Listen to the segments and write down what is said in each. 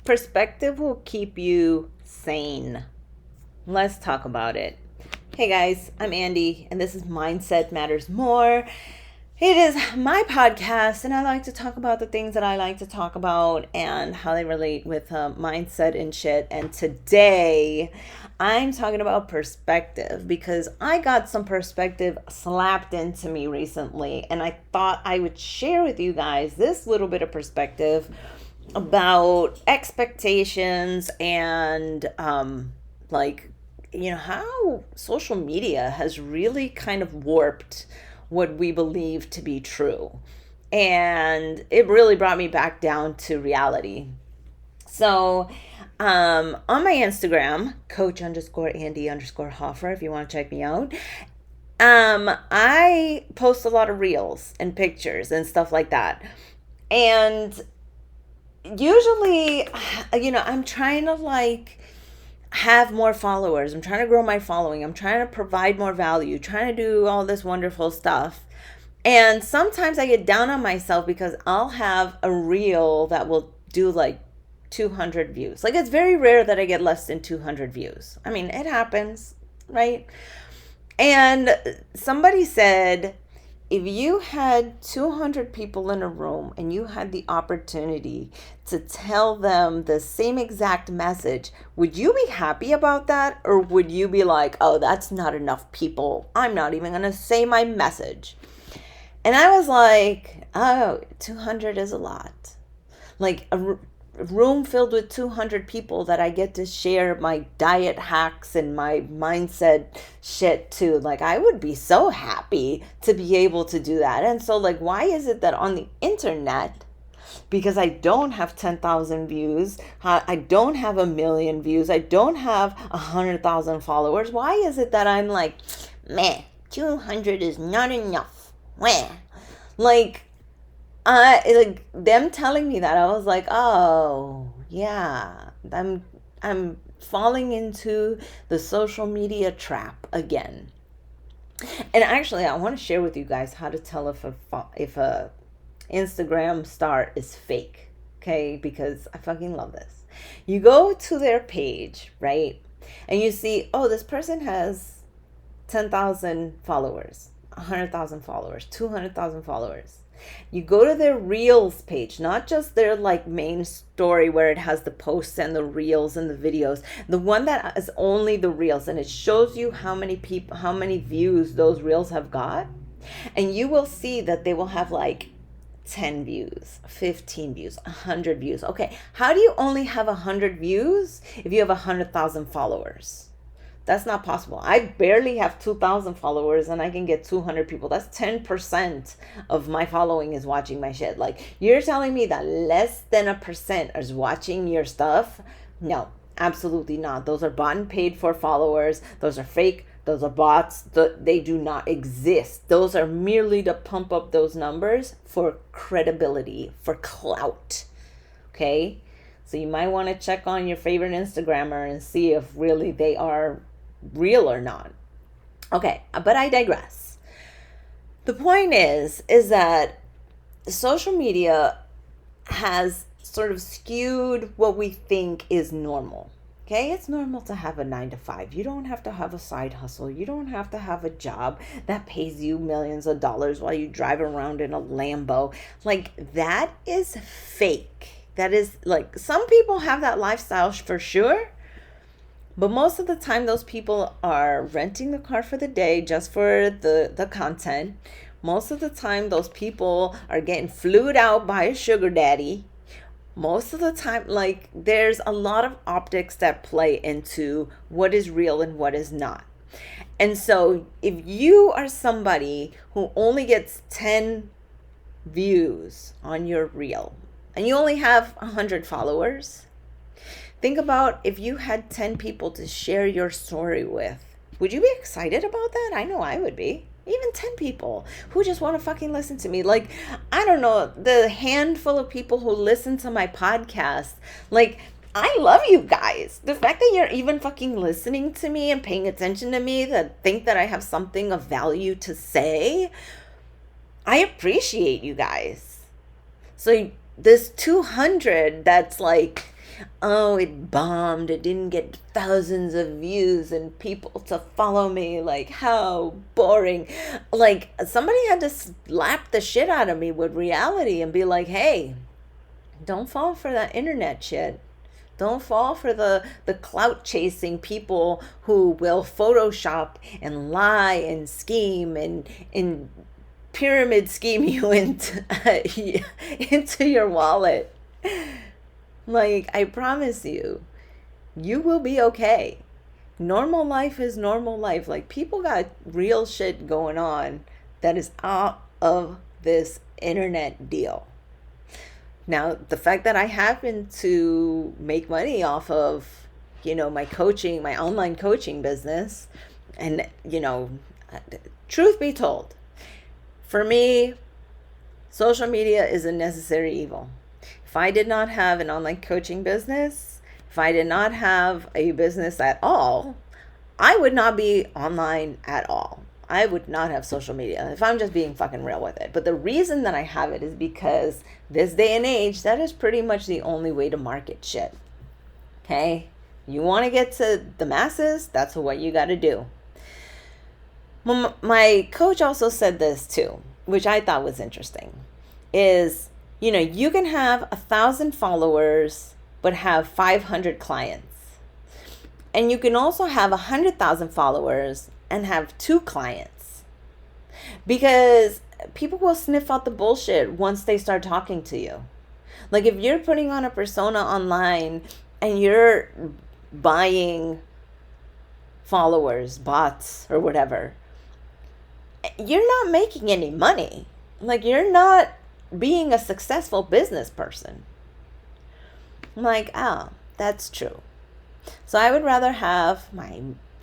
Perspective will keep you sane. Let's talk about it. Hey guys, I'm Andy, and this is Mindset Matters More. It is my podcast, and I like to talk about the things that I like to talk about and how they relate with mindset and shit. And today, I'm talking about perspective because I got some perspective slapped into me recently, and I thought I would share with you guys this little bit of perspective about expectations and how social media has really kind of warped what we believe to be true. And it really brought me back down to reality. So, on my Instagram, coach underscore Andy underscore Hoffer, if you want to check me out, I post a lot of reels and pictures and stuff like that. And usually, I'm trying to have more followers. I'm trying to grow my following. I'm trying to provide more value, trying to do all this wonderful stuff. And sometimes I get down on myself because I'll have a reel that will do 200 views. It's very rare that I get less than 200 views. I mean, it happens, right? And somebody said, if you had 200 people in a room and you had the opportunity to tell them the same exact message, would you be happy about that? Or would you be like, oh, that's not enough people. I'm not even going to say my message. And I was like, oh, 200 is a lot. A room filled with 200 people that I get to share my diet hacks and my mindset shit to. I would be so happy to be able to do that. And so why is it that on the internet, because I don't have 10,000 views, I don't have 1,000,000 views, I don't have 100,000 followers, why is it that I'm like, meh, 200 is not enough? Meh. Them telling me that, I was like, oh yeah, I'm falling into the social media trap again. And actually, I want to share with you guys how to tell if a Instagram star is fake. Okay, because I fucking love this. You go to their page, right, and you see, oh, this person has 10,000 followers, 100,000 followers, 200,000 followers. You go to their reels page, not just their main story where it has the posts and the reels and the videos, the one that is only the reels, and it shows you how many views those reels have got. And you will see that they will have 10 views, 15 views, 100 views. Okay, how do you only have 100 views if you have 100,000 followers? That's not possible. I barely have 2,000 followers and I can get 200 people. That's 10% of my following is watching my shit. You're telling me that less than 1% is watching your stuff? No, absolutely not. Those are bought and paid for followers. Those are fake. Those are bots. They do not exist. Those are merely to pump up those numbers for credibility, for clout. Okay? So you might want to check on your favorite Instagrammer and see if really they are real or not. Okay, but I digress. The point is that social media has sort of skewed what we think is normal. Okay, it's normal to have a 9 to 5. You don't have to have a side hustle. You don't have to have a job that pays you millions of dollars while you drive around in a Lambo. That is fake. That is some people have that lifestyle for sure. But most of the time, those people are renting the car for the day just for the content. Most of the time, those people are getting flued out by a sugar daddy. Most of the time, there's a lot of optics that play into what is real and what is not. And so if you are somebody who only gets 10 views on your reel and you only have 100 followers, think about if you had 10 people to share your story with. Would you be excited about that? I know I would be. Even 10 people who just want to fucking listen to me. I don't know, the handful of people who listen to my podcast, I love you guys. The fact that you're even fucking listening to me and paying attention to me, that think that I have something of value to say, I appreciate you guys. So this 200 that's oh, it bombed, it didn't get thousands of views and people to follow me. Like, how boring. Like, somebody had to slap the shit out of me with reality and be like, hey, don't fall for that internet shit. Don't fall for the clout chasing people who will Photoshop and lie and scheme and pyramid scheme you into into your wallet. Like, I promise you, you will be okay. Normal life is normal life. Like, people got real shit going on that is out of this internet deal. Now, the fact that I happen to make money off of, my coaching, my online coaching business, and, truth be told, for me, social media is a necessary evil. If I did not have an online coaching business, if I did not have a business at all, I would not be online at all. I would not have social media if I'm just being fucking real with it. But the reason that I have it is because this day and age, that is pretty much the only way to market shit. Okay? You want to get to the masses? That's what you got to do. My coach also said this too, which I thought was interesting, is, you can have 1,000 followers, but have 500 clients. And you can also have 100,000 followers and have 2 clients, because people will sniff out the bullshit once they start talking to you. Like, if you're putting on a persona online and you're buying followers, bots, or whatever, you're not making any money. Like, you're not being a successful business person. I'm like, that's true. So I would rather have my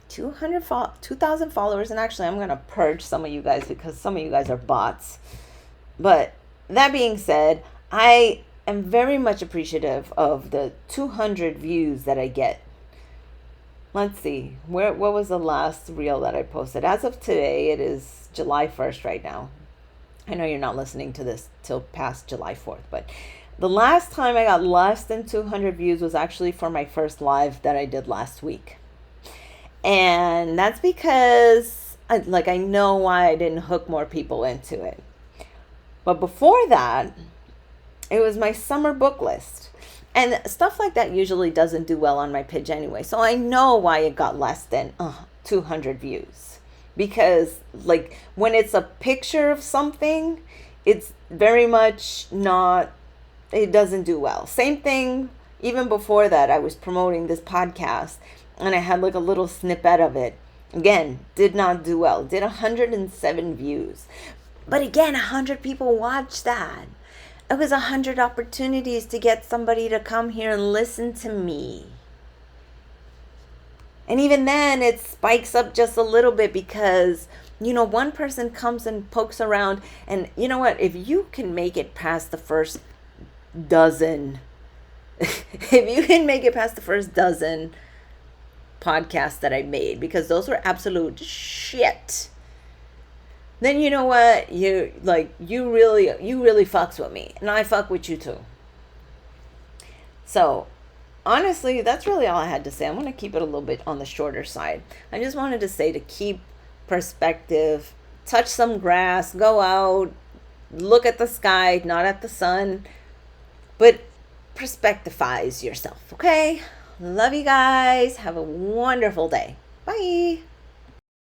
2,000 followers, and actually I'm going to purge some of you guys because some of you guys are bots. But that being said, I am very much appreciative of the 200 views that I get. Let's see, what was the last reel that I posted? As of today, it is July 1st right now. I know you're not listening to this till past July 4th, but the last time I got less than 200 views was actually for my first live that I did last week. And that's because I know why I didn't hook more people into it. But before that, it was my summer book list. And stuff like that usually doesn't do well on my page anyway. So I know why it got less than 200 views. Because, when it's a picture of something, it's very much not, it doesn't do well. Same thing, even before that, I was promoting this podcast, and I had a little snippet of it. Again, did not do well. Did 107 views. But again, 100 people watched that. It was 100 opportunities to get somebody to come here and listen to me. And even then, it spikes up just a little bit because, one person comes and pokes around. And you know what? If you can make it past the first dozen, if you can make it past the first dozen podcasts that I made, because those were absolute shit, then you know what? You really fucks with me. And I fuck with you too. So, honestly, that's really all I had to say. I'm going to keep it a little bit on the shorter side. I just wanted to say to keep perspective, touch some grass, go out, look at the sky, not at the sun, but perspectivize yourself, okay? Love you guys. Have a wonderful day. Bye.